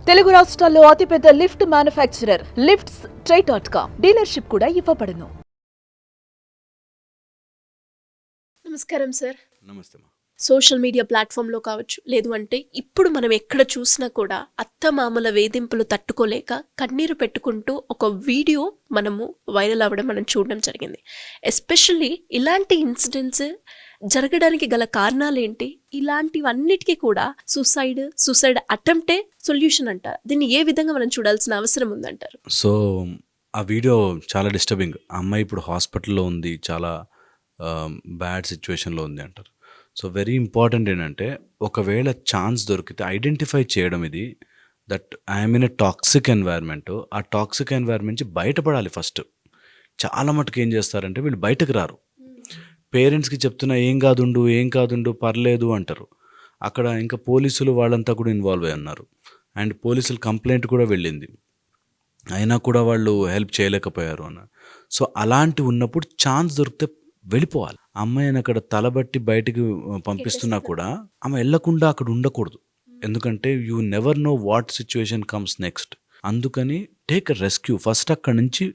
తెలుగు రాష్ట్రాల్లో అతిపెద్ద lift manufacturer lifts ట్రై.com dealership కూడా ఇవ్వబడును. నమస్కారం సార్. నమస్తే మా. సోషల్ మీడియా ప్లాట్ఫామ్లో కావచ్చు, లేదు అంటే ఇప్పుడు మనం ఎక్కడ చూసినా కూడా అత్తమామల వేధింపులు తట్టుకోలేక కన్నీరు పెట్టుకుంటూ ఒక వీడియో మనము వైరల్ అవ్వడం మనం చూడడం జరిగింది. ఎస్పెషల్లీ ఇలాంటి ఇన్సిడెంట్స్ జరగడానికి గల కారణాలు ఏంటి? ఇలాంటివన్నిటికీ కూడా సూసైడ్ అటెంప్టే సొల్యూషన్ అంటారు. దీన్ని ఏ విధంగా మనం చూడాల్సిన అవసరం ఉందంటారు? సో ఆ వీడియో చాలా డిస్టర్బింగ్. ఆ అమ్మాయి ఇప్పుడు హాస్పిటల్లో ఉంది, చాలా బ్యాడ్ సిచ్యువేషన్లో ఉంది అంటారు. సో వెరీ ఇంపార్టెంట్ ఏంటంటే, ఒకవేళ ఛాన్స్ దొరికితే ఐడెంటిఫై చేయడం, ఇది that I'm in a toxic environment. ఆ టాక్సిక్ ఎన్వైర్న్మెంట్ నుంచి బయటపడాలి ఫస్ట్. చాలా మటుకు ఏం చేస్తారంటే వీళ్ళు బయటకు రారు. పేరెంట్స్కి చెప్తున్నా ఏం కాదుండు పర్లేదు అంటారు. అక్కడ ఇంకా పోలీసులు వాళ్ళంతా కూడా ఇన్వాల్వ్ అయి ఉన్నారు. అండ్ పోలీసులు కంప్లైంట్ కూడా వెళ్ళింది, అయినా కూడా వాళ్ళు హెల్ప్ చేయలేకపోయారు అన్న. సో అలాంటి ఉన్నప్పుడు ఛాన్స్ దొరికితే వెళ్ళిపోవాలి. అమ్మాయిని అక్కడ తలబట్టి బయటికి పంపిస్తున్నా కూడా ఆమె వెళ్లకుండా అక్కడ ఉండకూడదు. ఎందుకంటే you never know what situation comes next. అందుకని టేక్ ఎ రెస్క్యూ. ఫస్ట్ అక్కడి నుంచి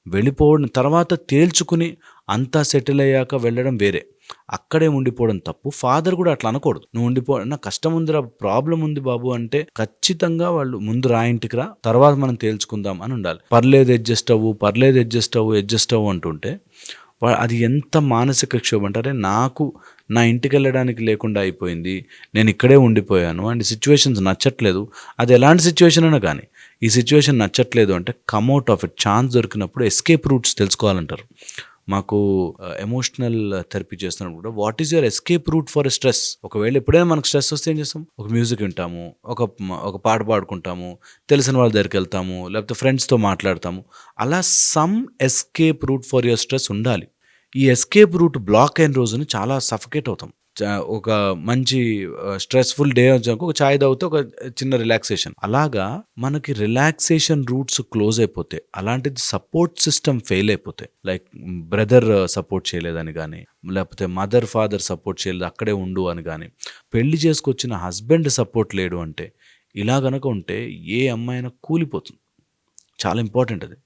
వెళ్ళిపోవడం, తర్వాత తేల్చుకుని అంతా సెటిల్ అయ్యాక వెళ్ళడం వేరే. అక్కడే ఉండిపోవడం తప్పు. ఫాదర్ కూడా అట్లా అనకూడదు, నువ్వు ఉండిపో, నా కష్టం ఉందిరా, ప్రాబ్లం ఉంది బాబు అంటే ఖచ్చితంగా వాళ్ళు ముందు రా, ఇంటికి రా, తర్వాత మనం తేల్చుకుందాం అని ఉండాలి. పర్లేదు అడ్జస్ట్ అవ్వు అంటుంటే అది ఎంత మానసిక క్షోభ అంటారే. నాకు నా ఇంటికి వెళ్ళడానికి లేకుండా అయిపోయింది, నేను ఇక్కడే ఉండిపోయాను అండ్ సిచ్యువేషన్స్ నచ్చట్లేదు. అది ఎలాంటి సిచ్యువేషన్ అయినా కానీ, ఈ సిచ్యువేషన్ నచ్చట్లేదు అంటే కమ్అట్ ఆఫ్ ఇట్. ఛాన్స్ దొరికినప్పుడు ఎస్కేప్ రూట్స్ తెలుసుకోవాలంటారు. మాకు ఎమోషనల్ థెరపీ చేస్తున్నప్పుడు కూడా, what is your escape route for stress? ఒకవేళ ఎప్పుడైనా మనకు స్ట్రెస్ వస్తే ఏం చేస్తాం? ఒక మ్యూజిక్ వింటాము, ఒక పాట పాడుకుంటాము, తెలిసిన వాళ్ళ దగ్గరికి వెళ్తాము, లేకపోతే ఫ్రెండ్స్తో మాట్లాడతాము. అలా some escape route for your stress ఉండాలి. ఈ ఎస్కేప్ రూట్ బ్లాక్ అయిన రోజున చాలా సఫకేట్ అవుతాం. ఒక మంచి స్ట్రెస్ఫుల్ డే వచ్చాక ఒక ఛాయ్ తాగితే ఒక చిన్న రిలాక్సేషన్, అలాగా మనకి రిలాక్సేషన్ రూట్స్ క్లోజ్ అయిపోతే, అలాంటిది సపోర్ట్ సిస్టమ్ ఫెయిల్ అయిపోతే, లైక్ బ్రదర్ సపోర్ట్ చేయలేదని కానీ, లేకపోతే మదర్ ఫాదర్ సపోర్ట్ చేయలేదు అక్కడే ఉండు అని కానీ, పెళ్లి చేసుకొచ్చిన హస్బెండ్ సపోర్ట్ లేడు అంటే, ఇలా గనక ఉంటే ఏ అమ్మాయినా కూలిపోతుంది. చాలా ఇంపార్టెంట్ అది.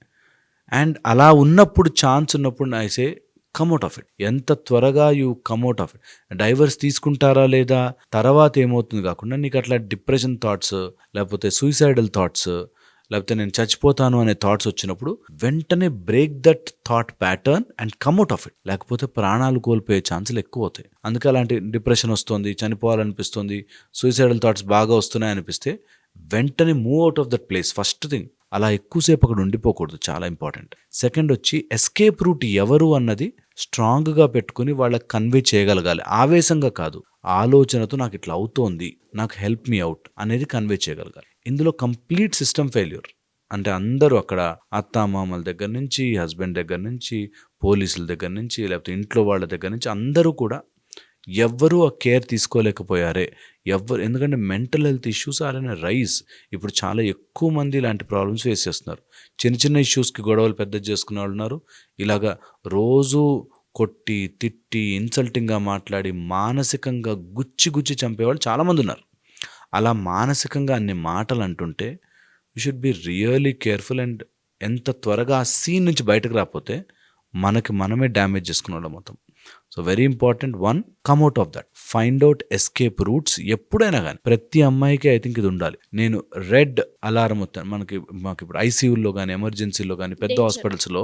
అండ్ అలా ఉన్నప్పుడు, ఛాన్స్ ఉన్నప్పుడు ఐసే కమ్అట్ ఆఫ్ ఇట్. ఎంత త్వరగా యూ కమ్అట్ ఆఫ్ ఇట్. డైవర్స్ తీసుకుంటారా లేదా, తర్వాత ఏమవుతుంది కాకుండా, నీకు అట్లా డిప్రెషన్ థాట్స్, లేకపోతే సూసైడల్ థాట్స్, లేకపోతే నేను చచ్చిపోతాను అనే థాట్స్ వచ్చినప్పుడు వెంటనే break that thought pattern and కమ్అట్ of it. లేకపోతే ప్రాణాలు కోల్పోయే ఛాన్సులు ఎక్కువ అవుతాయి. అందుకే అలాంటి డిప్రెషన్ వస్తుంది, చనిపోవాలనిపిస్తుంది, సూసైడల్ థాట్స్ బాగా వస్తున్నాయి అనిపిస్తే వెంటనే move out of that place. First thing, అలా ఎక్కువసేపు అక్కడ ఉండిపోకూడదు, చాలా ఇంపార్టెంట్. సెకండ్ వచ్చి, ఎస్కేప్ రూట్ ఎవరు అన్నది స్ట్రాంగ్గా పెట్టుకుని వాళ్ళకి కన్వే చేయగలగాలి. ఆవేశంగా కాదు, ఆలోచనతో నాకు ఇట్లా అవుతోంది, నాకు హెల్ప్ మీ అవుట్ అనేది కన్వే చేయగలగాలి. ఇందులో కంప్లీట్ సిస్టమ్ ఫెయిల్యూర్. అంటే అందరూ అక్కడ అత్తామామల దగ్గర నుంచి, హస్బెండ్ దగ్గర నుంచి, పోలీసుల దగ్గర నుంచి, లేకపోతే ఇంట్లో వాళ్ళ దగ్గర నుంచి అందరూ కూడా ఎవ్వరూ ఆ కేర్ తీసుకోలేకపోయారే. ఎందుకంటే mental health issues are on rise. ఇప్పుడు చాలా ఎక్కువ మంది ఇలాంటి ప్రాబ్లమ్స్ ఫేస్ చేస్తున్నారు. చిన్న ఇష్యూస్కి గొడవలు పెద్ద చేసుకునే వాళ్ళు ఉన్నారు. ఇలాగా రోజు కొట్టి, తిట్టి, ఇన్సల్టింగ్గా మాట్లాడి, మానసికంగా గుచ్చి చంపేవాళ్ళు చాలామంది ఉన్నారు. అలా మానసికంగా అన్ని మాటలు అంటుంటే you should be really careful. And ఎంత త్వరగా ఆ సీన్ నుంచి బయటకు రాకపోతే మనమే డ్యామేజ్ చేసుకున్నాం మొత్తం. So very important, one, come out of that, find out escape roots. ఎప్పుడైనా కానీ ప్రతి అమ్మాయికి ఐ థింక్ ఇది ఉండాలి. నేను రెడ్ అలారం వస్తాను. మాకు ఇప్పుడు ఐసీయూలో కానీ, ఎమర్జెన్సీలో కానీ, పెద్ద హాస్పిటల్స్లో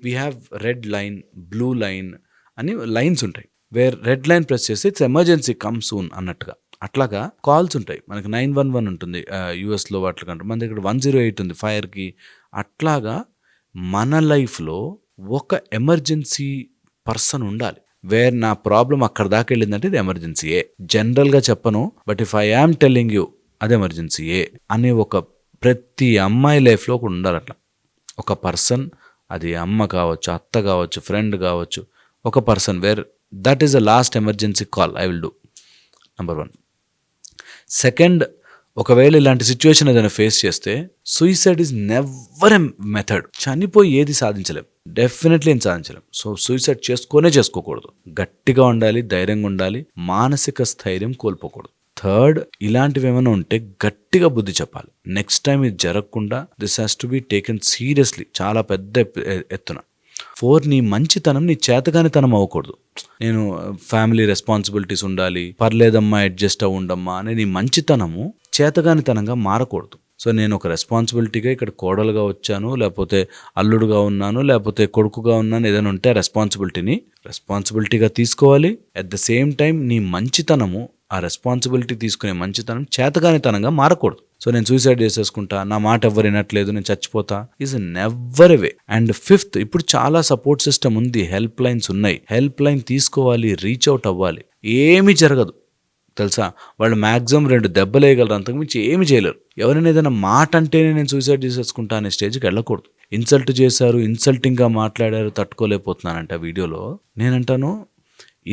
we have read line, blue line అని లైన్స్ ఉంటాయి. వేర్ రెడ్ లైన్ ప్రెస్ చేస్తే ఇట్స్ ఎమర్జెన్సీ, కమ్ సూన్ అన్నట్టుగా. అట్లాగా కాల్స్ ఉంటాయి. మనకి 911 ఉంటుంది యూఎస్లో, వాటి కంటే మన దగ్గర 108 ఉంది ఫైర్కి. అట్లాగా మన లైఫ్లో ఒక ఎమర్జెన్సీ పర్సన్ ఉండాలి. వేర్ నా ప్రాబ్లం అక్కడ దాకా వెళ్ళిందంటే ఇది ఎమర్జెన్సీయే. జనరల్గా చెప్పను, but if I am telling you అది ఎమర్జెన్సీయే అనే ఒక ప్రతి అమ్మాయి లైఫ్లో కూడా ఉండాలి అట్లా ఒక పర్సన్. అది అమ్మ కావచ్చు, అత్త కావచ్చు, ఫ్రెండ్ కావచ్చు, ఒక person wear that is the last emergency call I will do. Number 1. Second, ఒకవేళ ఇలాంటి సిచ్యువేషన్ ఏదైనా ఫేస్ చేస్తే, suicide is never a method. చనిపోయి ఏది సాధించలేం, డెఫినెట్లీ ఏం సాధించలేం. సో సూసైడ్ చేసుకోకూడదు. గట్టిగా ఉండాలి, ధైర్యంగా ఉండాలి, మానసిక స్థైర్యం కోల్పోకూడదు. థర్డ్, ఇలాంటివి ఏమైనా ఉంటే గట్టిగా బుద్ధి చెప్పాలి. నెక్స్ట్ టైం ఇది జరగకుండా this has to be taken seriously, చాలా పెద్ద ఎత్తున. 4, నీ మంచితనం నీ చేతగానితనం అవ్వకూడదు. నేను ఫ్యామిలీ రెస్పాన్సిబిలిటీస్ ఉండాలి, పర్లేదమ్మా అడ్జస్ట్ అవ్వండమ్మా అనే నీ మంచితనము చేతగానితనంగా మారకూడదు. సో నేను ఒక రెస్పాన్సిబిలిటీగా ఇక్కడ కోడలుగా వచ్చాను, లేకపోతే అల్లుడుగా ఉన్నాను, లేకపోతే కొడుకుగా ఉన్నాను, ఏదైనా ఉంటే రెస్పాన్సిబిలిటీగా తీసుకోవాలి. అట్ ద సేమ్ టైం నీ మంచితనము, ఆ రెస్పాన్సిబిలిటీ తీసుకునే మంచితనం చేతగానితనంగా మారకూడదు. సో నేను సూసైడ్ చేసేసుకుంటా, నా మాట ఎవరు వినట్లేదు, నేను చచ్చిపోతా, is never a way. And 5th, ఇప్పుడు చాలా సపోర్ట్ సిస్టమ్ ఉంది, హెల్ప్ లైన్స్ ఉన్నాయి, హెల్ప్ లైన్ తీసుకోవాలి, రీచ్ అవుట్ అవ్వాలి. ఏమీ జరగదు తెలుసా, వాళ్ళు మ్యాక్సిమం 2 దెబ్బలు వేయగలరు, అంతకుమించి ఏమి చేయలేరు. ఎవరైనా ఏదైనా మాట అంటేనే నేను సూసైడ్ చేసేసుకుంటా అనే స్టేజ్కి వెళ్ళకూడదు. ఇన్సల్ట్ చేశారు, ఇన్సల్టింగ్గా మాట్లాడారు, తట్టుకోలేకపోతున్నానంట వీడియోలో. నేనంటాను,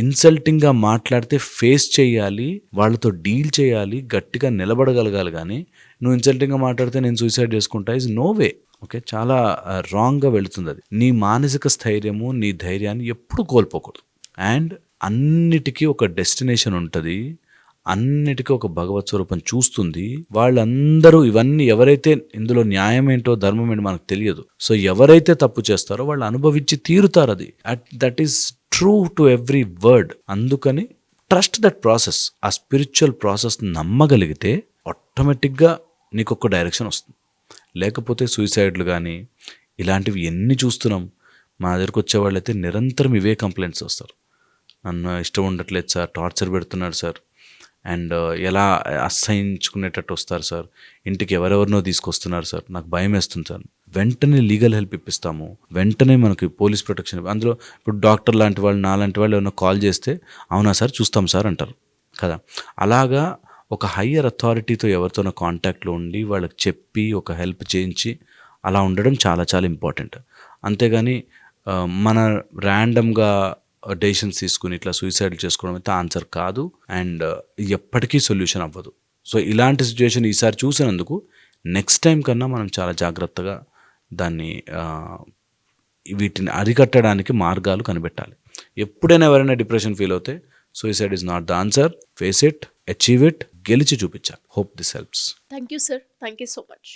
ఇన్సల్టింగ్గా మాట్లాడితే ఫేస్ చేయాలి, వాళ్ళతో డీల్ చేయాలి, గట్టిగా నిలబడగలగాలి. కానీ నువ్వు ఇన్సల్టింగ్గా మాట్లాడితే నేను సూసైడ్ చేసుకుంటా ఇస్ నో వే. ఓకే, చాలా రాంగ్గా వెళుతుంది అది. నీ మానసిక స్థైర్యము, నీ ధైర్యాన్ని ఎప్పుడు కోల్పోకూడదు. అండ్ అన్నిటికీ ఒక డెస్టినేషన్ ఉంటుంది, అన్నిటికీ ఒక భగవత్ స్వరూపం చూస్తుంది. వాళ్ళందరూ ఇవన్నీ ఎవరైతే, ఇందులో న్యాయం ఏంటో ధర్మం ఏంటో మనకు తెలియదు. సో ఎవరైతే తప్పు చేస్తారో వాళ్ళు అనుభవించి తీరుతారు. అది that is true to every word. అందుకని ట్రస్ట్ దట్ ప్రాసెస్. ఆ స్పిరిచువల్ ప్రాసెస్ నమ్మగలిగితే ఆటోమేటిక్గా నీకు ఒక డైరెక్షన్ వస్తుంది. లేకపోతే సూసైడ్లు కానీ ఇలాంటివి ఎన్ని చూస్తున్నాం. మా దగ్గరకు వచ్చేవాళ్ళైతే నిరంతరం ఇవే కంప్లైంట్స్ వస్తారు. నన్ను ఇష్టం ఉండట్లేదు సార్, టార్చర్ పెడుతున్నారు సార్, అండ్ ఎలా అసహించుకునేటట్టు వస్తారు సార్, ఇంటికి ఎవరెవరినో తీసుకొస్తున్నారు సార్, నాకు భయం వేస్తుంది సార్. వెంటనే లీగల్ హెల్ప్ ఇప్పిస్తాము, వెంటనే మనకి పోలీస్ ప్రొటెక్షన్. అందులో ఇప్పుడు డాక్టర్ లాంటి వాళ్ళు, నాలాంటి వాళ్ళు ఏమైనా కాల్ చేస్తే అవునా సార్ చూస్తాం సార్ అంటారు కదా. అలాగా ఒక హయ్యర్ అథారిటీతో ఎవరితోనో కాంటాక్ట్లో ఉండి వాళ్ళకి చెప్పి ఒక హెల్ప్ చేయించి అలా ఉండడం చాలా చాలా ఇంపార్టెంట్. అంతేగాని మన ర్యాండమ్గా డెసిషన్స్ తీసుకుని ఇట్లా సూసైడ్ చేసుకోవడం అయితే ఆన్సర్ కాదు, అండ్ ఎప్పటికీ సొల్యూషన్ అవ్వదు. సో ఇలాంటి సిచ్యువేషన్ ఈసారి చూసినందుకు నెక్స్ట్ టైం కన్నా మనం చాలా జాగ్రత్తగా దాన్ని వీటిని అరికట్టడానికి మార్గాలు కనిపెట్టాలి. ఎప్పుడైనా ఎవరైనా డిప్రెషన్ ఫీల్ అవుతే suicide is not the answer. Face it, achieve it, గెలిచి చూపించాలి. Hope this helps. Thank you sir, thank you so much.